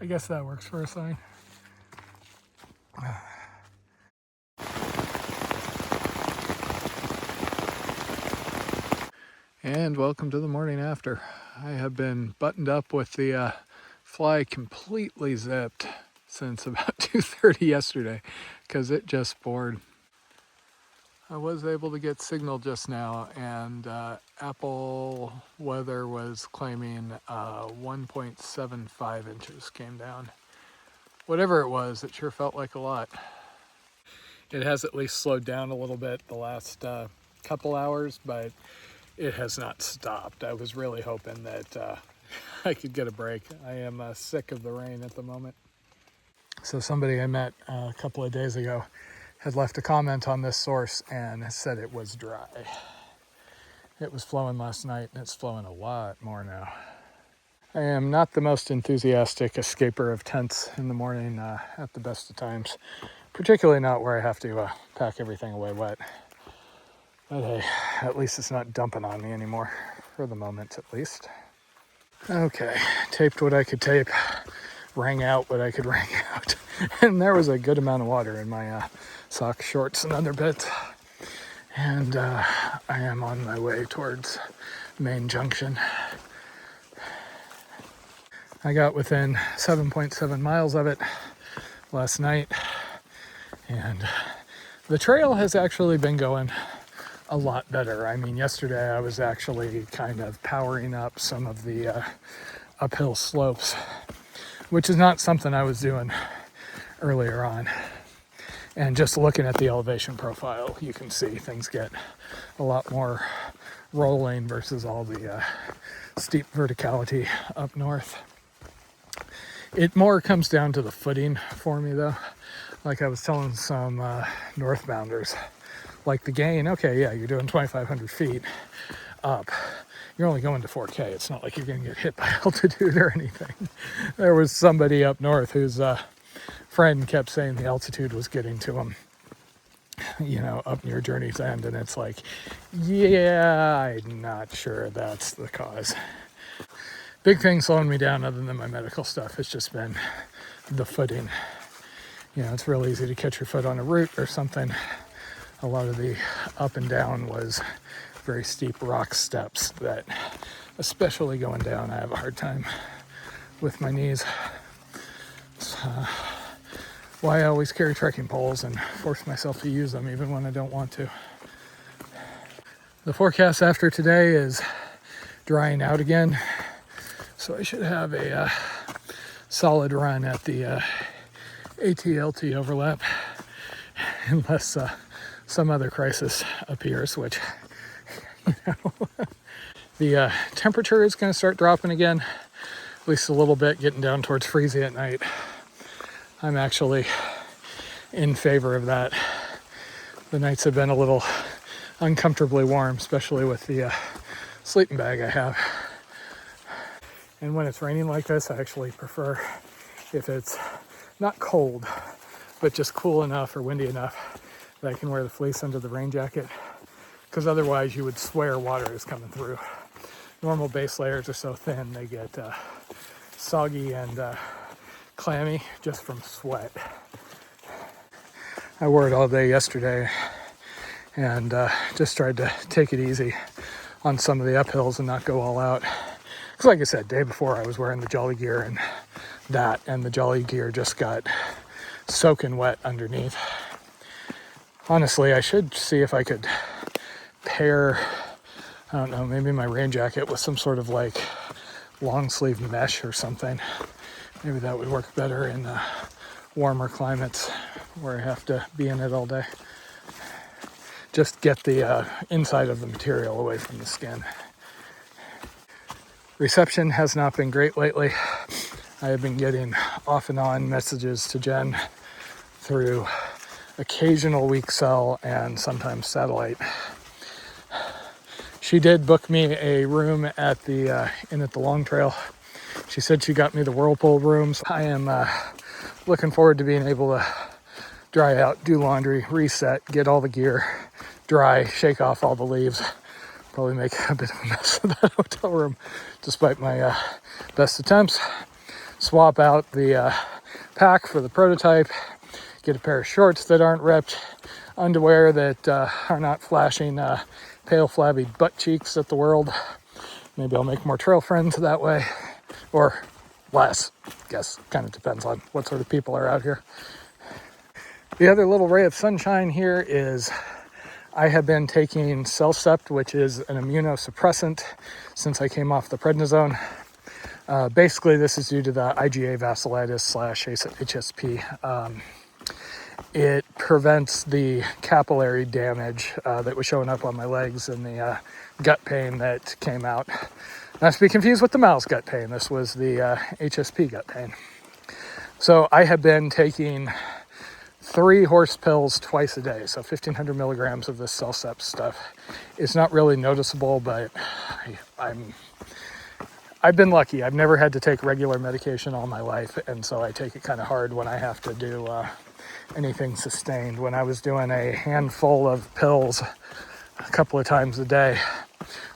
I guess that works for a sign. And welcome to the morning after. I have been buttoned up with the fly completely zipped since about 2:30 yesterday because it just bored. I was able to get signal just now, and Apple weather was claiming 1.75 inches came down. Whatever it was, it sure felt like a lot. It has at least slowed down a little bit the last couple hours, but it has not stopped. I was really hoping that I could get a break. I am sick of the rain at the moment. So somebody I met a couple of days ago had left a comment on this source and said it was dry. It was flowing last night and it's flowing a lot more now. I am not the most enthusiastic escaper of tents in the morning at the best of times, particularly not where I have to pack everything away wet. But hey, at least it's not dumping on me anymore, for the moment at least. Okay, taped what I could tape, wrung out what I could wring out, and there was a good amount of water in my socks, shorts, and other bits. And I am on my way towards Maine Junction. I got within 7.7 miles of it last night, and the trail has actually been going a lot better. I mean, yesterday I was actually kind of powering up some of the uphill slopes, which is not something I was doing earlier on. And just looking at the elevation profile, you can see things get a lot more rolling versus all the steep verticality up north. It more comes down to the footing for me though. Like I was telling some northbounders, like the gain, okay, yeah, you're doing 2,500 feet up. You're only going to 4K. It's not like you're going to get hit by altitude or anything. There was somebody up north whose friend kept saying the altitude was getting to him, you know, up near Journey's End. And it's like, yeah, I'm not sure that's the cause. Big thing slowing me down other than my medical stuff has just been the footing. You know, it's real easy to catch your foot on a root or something. A lot of the up and down was very steep rock steps that, especially going down, I have a hard time with my knees. It's why I always carry trekking poles and force myself to use them even when I don't want to. The forecast after today is drying out again, so I should have a solid run at the AT-LT overlap, unless some other crisis appears, which, you know, the temperature is going to start dropping again, at least a little bit, getting down towards freezing at night. I'm actually in favor of that. The nights have been a little uncomfortably warm, especially with the sleeping bag I have. And when it's raining like this, I actually prefer if it's not cold, but just cool enough or windy enough that I can wear the fleece under the rain jacket, because otherwise you would swear water is coming through. Normal base layers are so thin they get soggy and clammy just from sweat. I wore it all day yesterday and just tried to take it easy on some of the uphills and not go all out. Because like I said, day before I was wearing the Jolly gear and the Jolly gear just got soaking wet underneath. Honestly, I should see if I could pair, I don't know, maybe my rain jacket with some sort of like long sleeve mesh or something. Maybe that would work better in warmer climates where I have to be in it all day. Just get the inside of the material away from the skin. Reception has not been great lately. I have been getting off and on messages to Jen through occasional weak cell and sometimes satellite. She did book me a room at the Inn at the Long Trail. She said she got me the whirlpool rooms. I am looking forward to being able to dry out, do laundry, reset, get all the gear dry, shake off all the leaves. Probably make a bit of a mess of that hotel room, despite my best attempts. swap out the pack for the prototype, get a pair of shorts that aren't ripped, underwear that are not flashing pale flabby butt cheeks at the world. Maybe I'll make more trail friends that way, or less. Guess kind of depends on what sort of people are out here. The other little ray of sunshine here is I have been taking Cellcept, which is an immunosuppressant, since I came off the prednisone. Basically, this is due to the IgA vasculitis / HSP. It prevents the capillary damage that was showing up on my legs and the gut pain that came out. Not to be confused with the mouse gut pain. This was the HSP gut pain. So I have been taking 3 horse pills twice a day, so 1,500 milligrams of this Cellcept stuff. It's not really noticeable, but I've been lucky. I've never had to take regular medication all my life, and so I take it kind of hard when I have to do anything sustained. When I was doing a handful of pills a couple of times a day,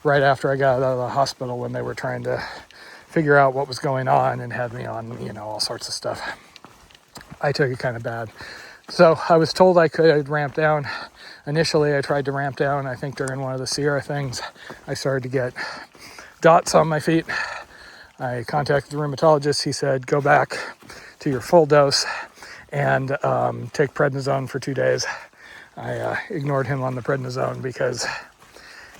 right after I got out of the hospital when they were trying to figure out what was going on and had me on, all sorts of stuff, I took it kind of bad. So I was told I could ramp down. Initially, I tried to ramp down. I think during one of the Sierra things, I started to get dots on my feet. I contacted the rheumatologist. He said, go back to your full dose and take prednisone for 2 days. I ignored him on the prednisone because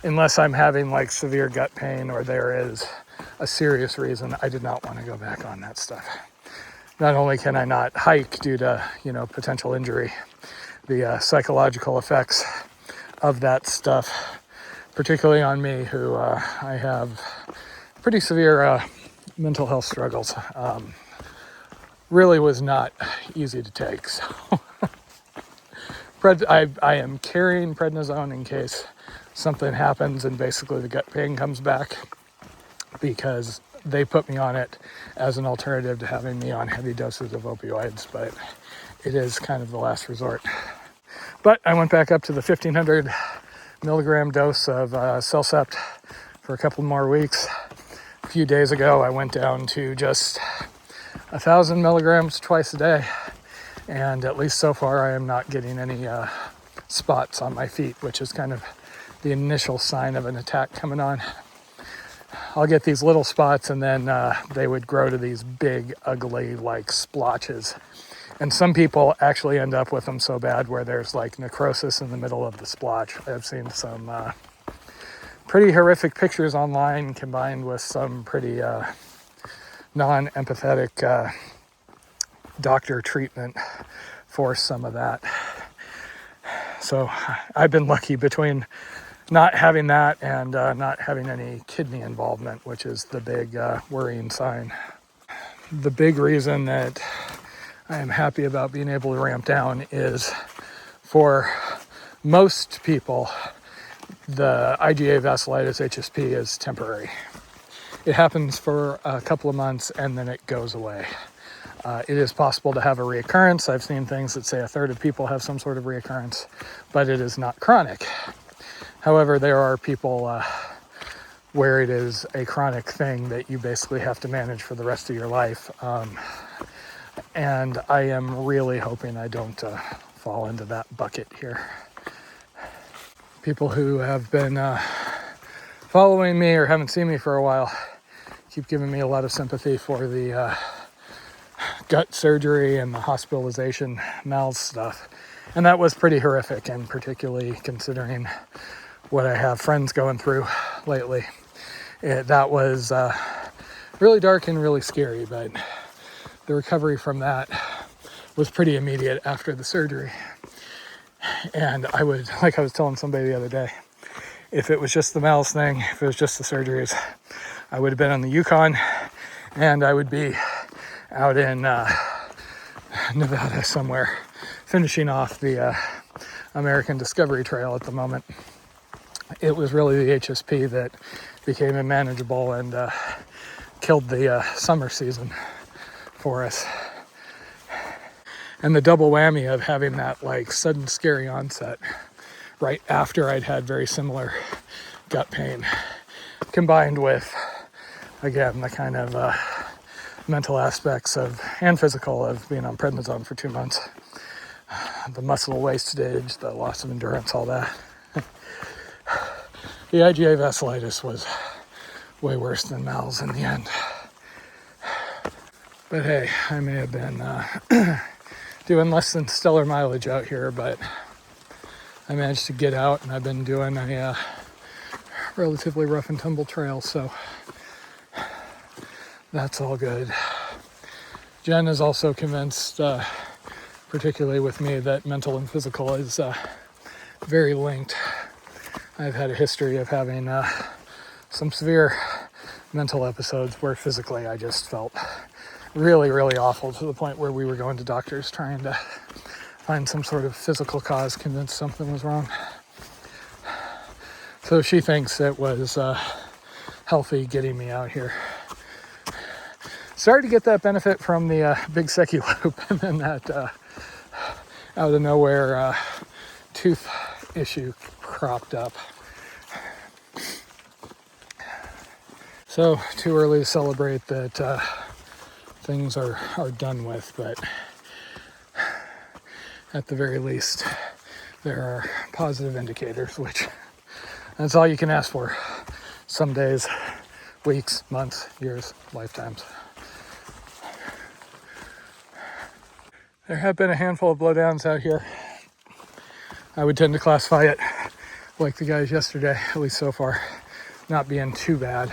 unless I'm having like severe gut pain or there is a serious reason, I did not want to go back on that stuff. Not only can I not hike due to, potential injury, the psychological effects of that stuff, particularly on me, who I have pretty severe mental health struggles, really was not easy to take. So I am carrying prednisone in case something happens and basically the gut pain comes back, because they put me on it as an alternative to having me on heavy doses of opioids, but it is kind of the last resort. But I went back up to the 1,500 milligram dose of Cellcept for a couple more weeks. A few days ago, I went down to just 1,000 milligrams twice a day, and at least so far I am not getting any spots on my feet, which is kind of the initial sign of an attack coming on. I'll get these little spots, and then they would grow to these big, ugly, like splotches. And some people actually end up with them so bad where there's like necrosis in the middle of the splotch. I've seen some pretty horrific pictures online combined with some pretty non-empathetic doctor treatment for some of that. So I've been lucky between not having that and not having any kidney involvement, which is the big worrying sign. The big reason that I am happy about being able to ramp down is, for most people, the IgA vasculitis HSP is temporary. It happens for a couple of months and then it goes away. It is possible to have a reoccurrence. I've seen things that say a third of people have some sort of reoccurrence, but it is not chronic. However, there are people where it is a chronic thing that you basically have to manage for the rest of your life. And I am really hoping I don't fall into that bucket here. People who have been following me or haven't seen me for a while keep giving me a lot of sympathy for the gut surgery and the hospitalization mouth stuff. And that was pretty horrific, and particularly considering what I have friends going through lately. That was really dark and really scary, but the recovery from that was pretty immediate after the surgery. And I would, like I was telling somebody the other day, if it was just the mouth thing, if it was just the surgeries, I would have been on the Yukon and I would be out in Nevada somewhere, finishing off the American Discovery Trail at the moment. It was really the HSP that became unmanageable and killed the summer season for us. And the double whammy of having that like sudden scary onset right after I'd had very similar gut pain, combined with, again, the kind of mental aspects of, and physical, of being on prednisone for 2 months. The muscle wastage, the loss of endurance, all that. The IgA vasculitis was way worse than Mal's in the end. But hey, I may have been doing less than stellar mileage out here, but I managed to get out, and I've been doing a relatively rough and tumble trail, so that's all good. Jen is also convinced, particularly with me, that mental and physical is very linked. I've had a history of having some severe mental episodes where physically I just felt really, really awful, to the point where we were going to doctors trying to find some sort of physical cause, convinced something was wrong. So she thinks it was healthy getting me out here. Started to get that benefit from the big Secchi loop, and then that out of nowhere tooth issue cropped up. So too early to celebrate that things are done with, but at the very least there are positive indicators, which that's all you can ask for. Some days, weeks, months, years, lifetimes. There have been a handful of blowdowns out here. I would tend to classify it like the guys yesterday, at least so far, not being too bad.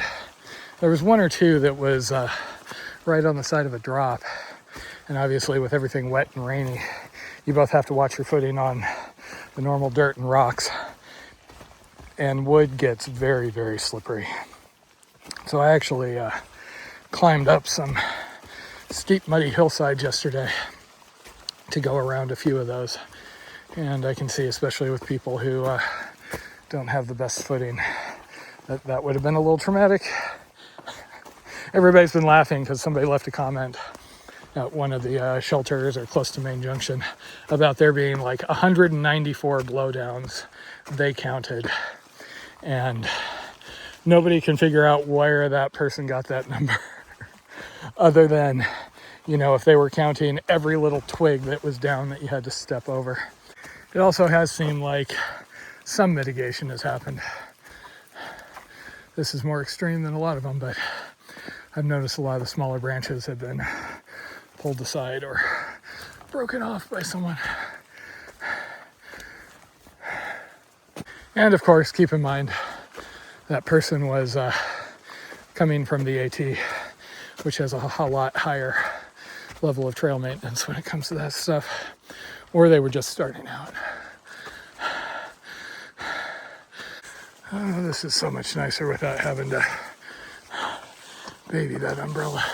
There was one or two that was right on the side of a drop, and obviously with everything wet and rainy, you both have to watch your footing on the normal dirt and rocks, and wood gets very, very slippery. So I actually climbed up some steep, muddy hillsides yesterday to go around a few of those, and I can see, especially with people who don't have the best footing, that would have been a little traumatic. Everybody's been laughing because somebody left a comment at one of the shelters or close to Maine Junction about there being like 194 blowdowns they counted, and nobody can figure out where that person got that number other than, you know, if they were counting every little twig that was down that you had to step over. It also has seemed like some mitigation has happened. This is more extreme than a lot of them, but I've noticed a lot of the smaller branches have been pulled aside or broken off by someone. And of course, keep in mind that person was coming from the AT, which has a lot higher level of trail maintenance when it comes to that stuff, or they were just starting out. Oh, this is so much nicer without having to baby that umbrella.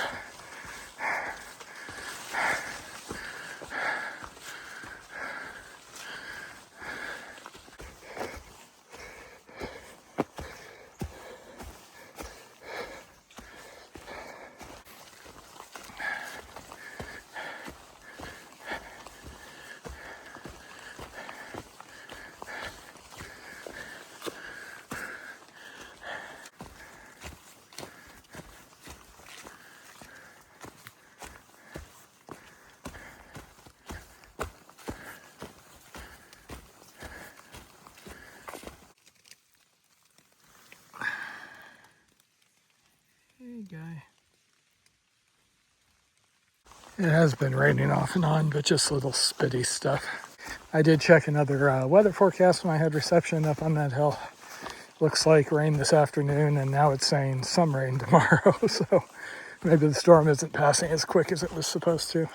Hey, guy. It has been raining off and on, but just little spitty stuff. I did check another weather forecast when I had reception up on that hill. Looks like rain this afternoon, and now it's saying some rain tomorrow, so maybe the storm isn't passing as quick as it was supposed to.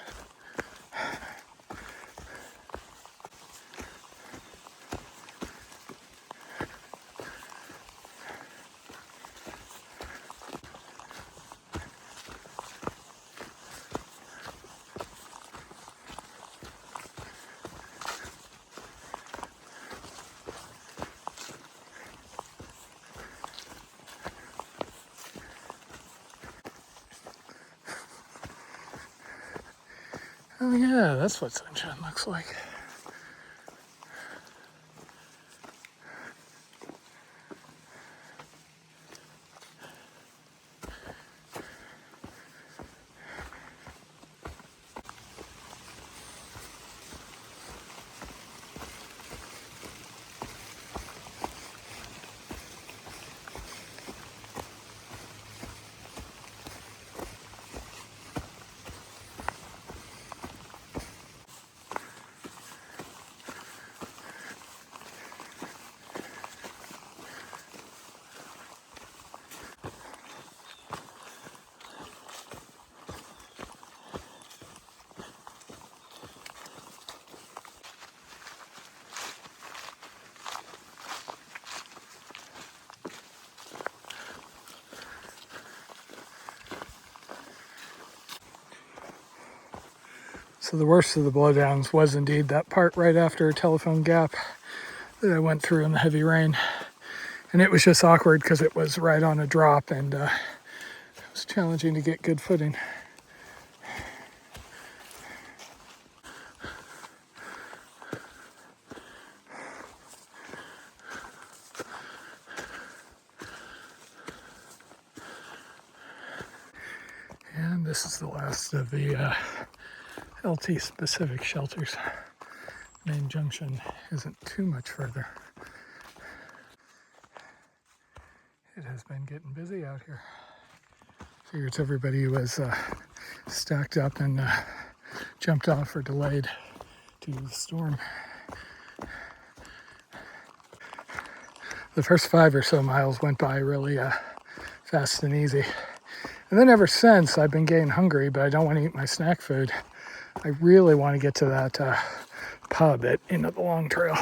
Oh yeah, that's what sunshine looks like. So the worst of the blowdowns was indeed that part right after Telephone Gap that I went through in the heavy rain. And it was just awkward because it was right on a drop, and it was challenging to get good footing. And this is the last of the LT specific shelters. Maine Junction isn't too much further. It has been getting busy out here. Figures everybody was stacked up and jumped off or delayed due to the storm. The first 5 or so miles went by really fast and easy. And then ever since, I've been getting hungry, but I don't want to eat my snack food. I really want to get to that pub at End of the Long Trail.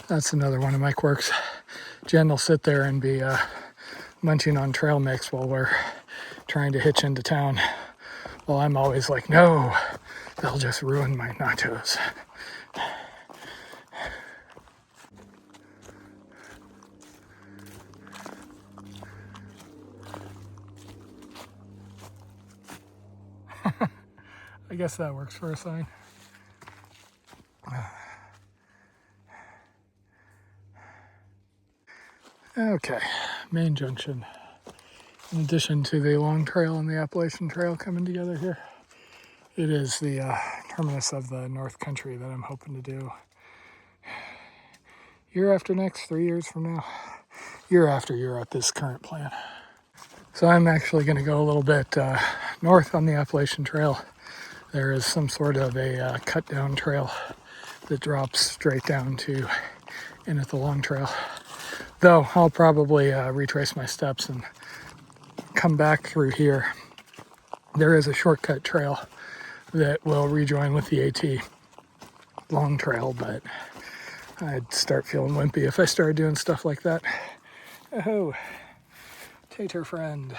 That's another one of my quirks. Jen will sit there and be munching on trail mix while we're trying to hitch into town. Well, I'm always like, no, they'll just ruin my nachos. I guess that works for a sign. Okay, Maine Junction. In addition to the Long Trail and the Appalachian Trail coming together here, it is the terminus of the North Country that I'm hoping to do year after next, 3 years from now. Year after Europe is current plan. So I'm actually going to go a little bit north on the Appalachian Trail. There is some sort of a cut down trail that drops straight down to End of the Long Trail. Though I'll probably retrace my steps and come back through here. There is a shortcut trail that will rejoin with the AT Long Trail, but I'd start feeling wimpy if I started doing stuff like that. Oh, Tater friend.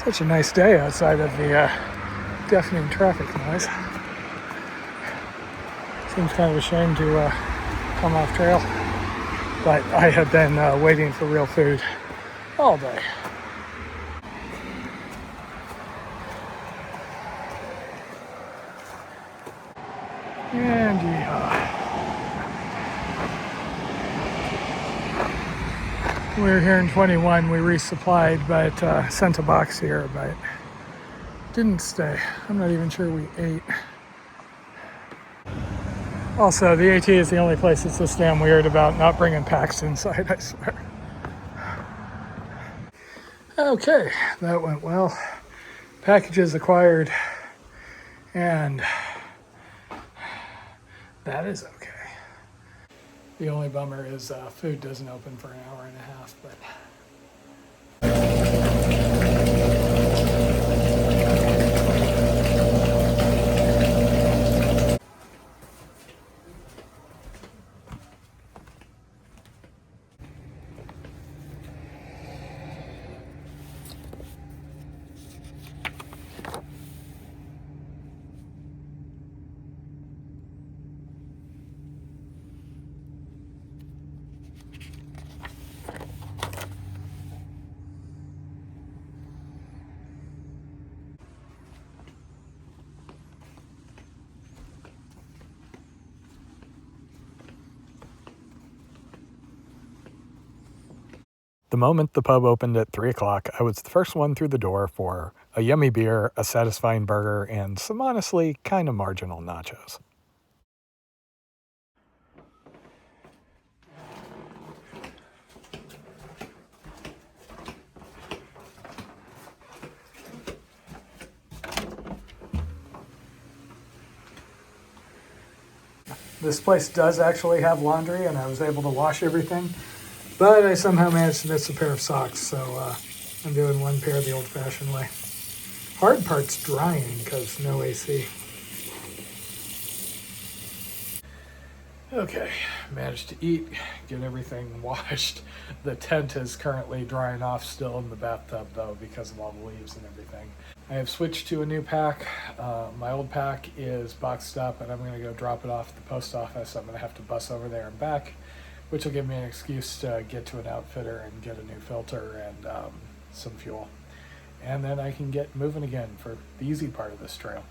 Such a nice day outside of the deafening traffic noise. Seems kind of a shame to come off trail, but I have been waiting for real food all day. And yeehaw. We were here in 21, we resupplied, but sent a box here, but didn't stay. I'm not even sure we ate. Also, the AT is the only place that's this damn weird about not bringing packs inside, I swear. Okay, that went well. Packages acquired, and that is okay. The only bummer is food doesn't open for an hour and a half, but The moment the pub opened at 3 o'clock, I was the first one through the door for a yummy beer, a satisfying burger, and some honestly kind of marginal nachos. This place does actually have laundry, and I was able to wash everything, but I somehow managed to miss a pair of socks, so I'm doing one pair the old-fashioned way. Hard part's drying because no AC. Okay, managed to eat, get everything washed. The tent is currently drying off still in the bathtub though because of all the leaves and everything. I have switched to a new pack. My old pack is boxed up and I'm going to go drop it off at the post office. I'm going to have to bus over there and back, which will give me an excuse to get to an outfitter and get a new filter and some fuel. And then I can get moving again for the easy part of this trail.